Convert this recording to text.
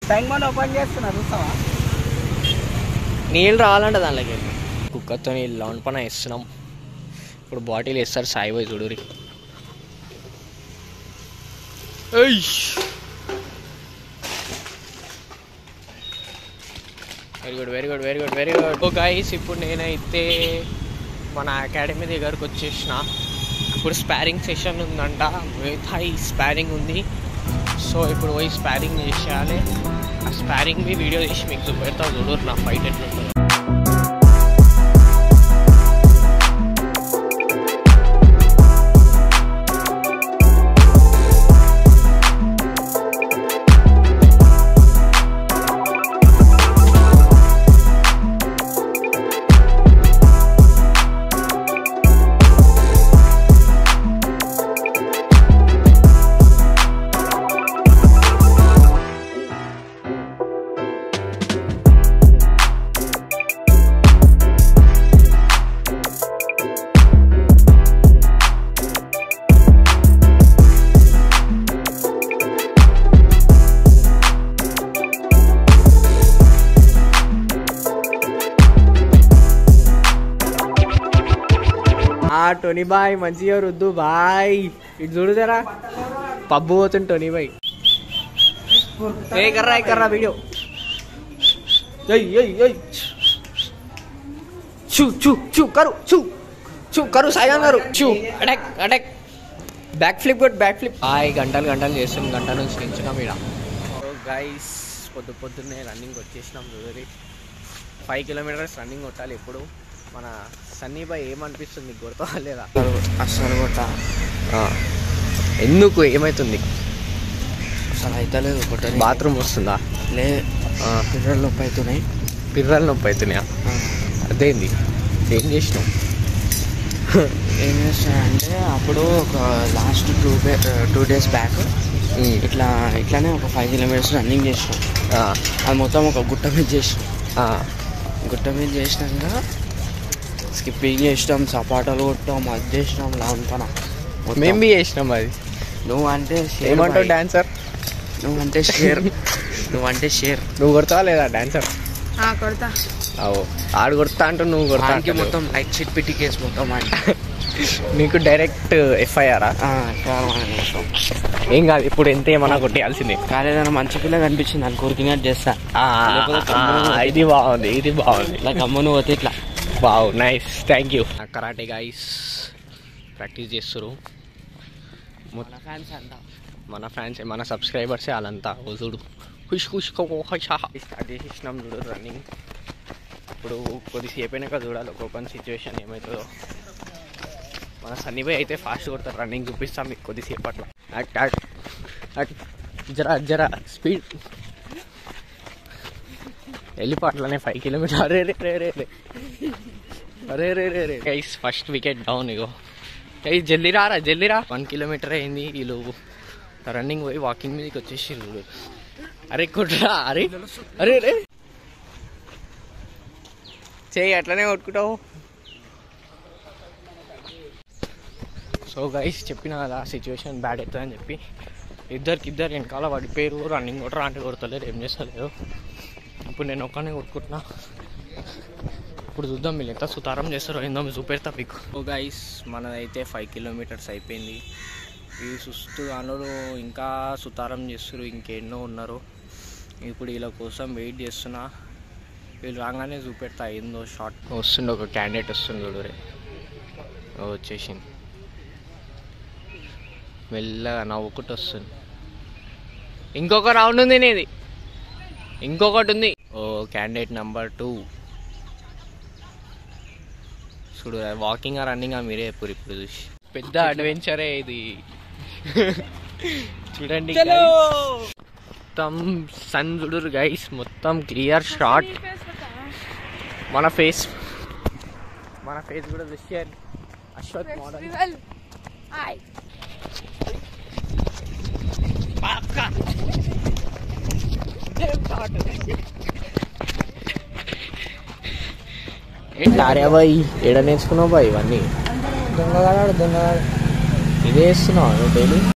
Tank bund open చేస్తున్నా చూస్తావా? నీళ్ళు రావాలంటే దానిలోకి వెళ్ళి కుక్కర్తో నీళ్ళు లౌండ్ పైన వేస్తున్నాం. ఇప్పుడు బాటిల్ వేస్తారు సాయిబాయ్ చూడురి. Very good very good very good very good. Oh guys, ఇప్పుడు నేనైతే మన అకాడమీ దగ్గరకు వచ్చేసిన. ఇప్పుడు స్పారింగ్ సెషన్ ఉందంట, థాయ్ స్పారింగ్ ఉంది. సో ఇప్పుడు పోయి స్పారింగ్ చేసేయాలి. ఆ స్పారింగ్ వీడియో తీసి మీకు చూపెడతా చూడరు నా ఫైట్ ఎట్లుంటుంది. టోనీ బాయ్ మంచిగా రుద్దు బాయ్. ఇటు చూడు జరా పబ్బు పోతుంది టోనీ బాయ్. ఏ కర్రా వీడియో. కరు సాయిగాన్ గారు అటాక్ అటాక్ బ్యాక్ ఫ్లిప్ కొట్ బ్యాక్ ఫ్లిప్. గంటలు చేస్తుంది, గంట నుంచి నించున్నాం ఇక్కడ. గైస్ పొద్దున్నే రన్నింగ్ వచ్చేసినాం చూడరి. 5 కిలోమీటర్స్ రన్నింగ్ కొట్టాలి. ఇప్పుడు మన సన్నీ బాయ్ ఏమనిపిస్తుంది, కొడతా లేదా? అసలు కొట్ట ఎందుకు ఏమవుతుంది? అసలు అయితే లేదు కొట్ట. బాత్రూమ్ వస్తుందా? లేదు, పిర్రలు నొప్పి అవుతున్నాయి. పిర్రలు నొప్పి అవుతున్నాయా? అదేంది, ఏం చేసినావు? ఏం చేస్తానంటే అప్పుడు ఒక లాస్ట్ 2 days బ్యాక్ ఇట్లానే ఒక 5 కిలోమీటర్స్ రన్నింగ్ చేసినాం. అది మొత్తం ఒక గుట్ట మీద చేసినాం. గుట్ట మీద చేసినాక స్కిప్పింగ్ చేసినాం, సపాటాలు కొట్టాం, అది చేసినాం. లాన్ పన మేము బి చేసినాం. అది నువ్వు అంటే ఏమంటావు డాన్సర్? నువ్వంటే షేర్. నువ్వు కొడతావా లేదా డాన్సర్? కొడతా. ఆడు కొడతా అంటూ నువ్వు కొడతా. మొత్తం లైట్ షీట్ పెట్టి కేసు మొత్తం అంటే నీకు డైరెక్ట్ FIR? ఏం కాదు, ఇప్పుడు ఎంత ఏమన్నా కొట్టేయాల్సిందే. కాలేదన్నా మంచి పిల్ల కనిపించింది అని కోరికినట్టు చేస్తా. ఇది బాగుంది, ఇది బాగుంది. ఇలా గమ్మును పోతే ఇట్లా. Wow, nice, thank you. Karate guys practice చేస్తారు. మన ఫ్యాన్స్ మన సబ్స్క్రైబర్సే వాళ్ళంతా. చూడు స్టార్ట్ చేసేసినాం చూడు రన్నింగ్. ఇప్పుడు కొద్దిసేపు అయినాక చూడాలి ఒక్కొక్క సిచ్యువేషన్ ఏమవుతుందో. మన సన్నీ బాయ్ అయితే ఫాస్ట్ కొడతారు, రన్నింగ్ చూపిస్తాం మీకు కొద్దిసేపు అట్లా. జరా స్పీడ్ వెళ్ళిపోట్లనే 5 కిలోమీటర్. అరే గైస్ ఫస్ట్ వికెట్ డౌన్. ఇగో గైస్ జల్దీ రా 1 కిలోమీటర్ అయింది. వీళ్ళు రన్నింగ్ పోయి వాకింగ్ మీదకి వచ్చేసి చూడు. అరే కొట్టురా, అరే చేయి అట్లనే కొట్టుకుంటావు. సో గైస్ చెప్పిన కదా సిచ్యువేషన్ బ్యాడ్ అవుతుందని చెప్పి ఇద్దరు వెనకాల పడిపోయారు. రన్నింగ్ కొట్టరా అంటే కొడతలేరు, ఏం చేస్తలేరు. ఇప్పుడు నేను ఒక్కనే కొట్టుకుంటున్నా. ఇప్పుడు చూద్దాం మీరు ఎంత సుతారం చేస్తారో ఏందో చూపెడతా మీకు. సో గైస్ మనదైతే 5 కిలోమీటర్స్ అయిపోయింది. ఈ సుస్తు అనరు ఇంకా సుతారం చేస్తారు, ఇంకెన్నో ఉన్నారు. ఇప్పుడు వీళ్ళ కోసం వెయిట్ చేస్తున్నా. వీళ్ళు రాగానే చూపెడతా ఏందో షార్ట్. వస్తుండే ఒక క్యాండిడేట్ వస్తుంది చూడు రే, వచ్చేసింది మెల్లగా నవ్వుకుంటూ వస్తుంది. ఇంకొక రౌండ్ ఉంది నీది, ఇంకొకటి ఉంది. ఓ క్యాండిడేట్ నెంబర్ 2 చూడు. వాకింగ్ రన్నింగ్ మీరే ఇప్పుడు చూసి పెద్ద అడ్వెంచరే ఇది. చూడండి మొత్తం సన్ చూడరు గైస్, మొత్తం క్లియర్ షాట్. మన ఫేస్ కూడా చూసారు. అశ్వత్ మోడల్ బాయ్ ఎడ నేర్చుకున్నావు బాయ్ ఇవన్నీ? దొంగగాడు ఇదే వేస్తున్నావు డైలీ?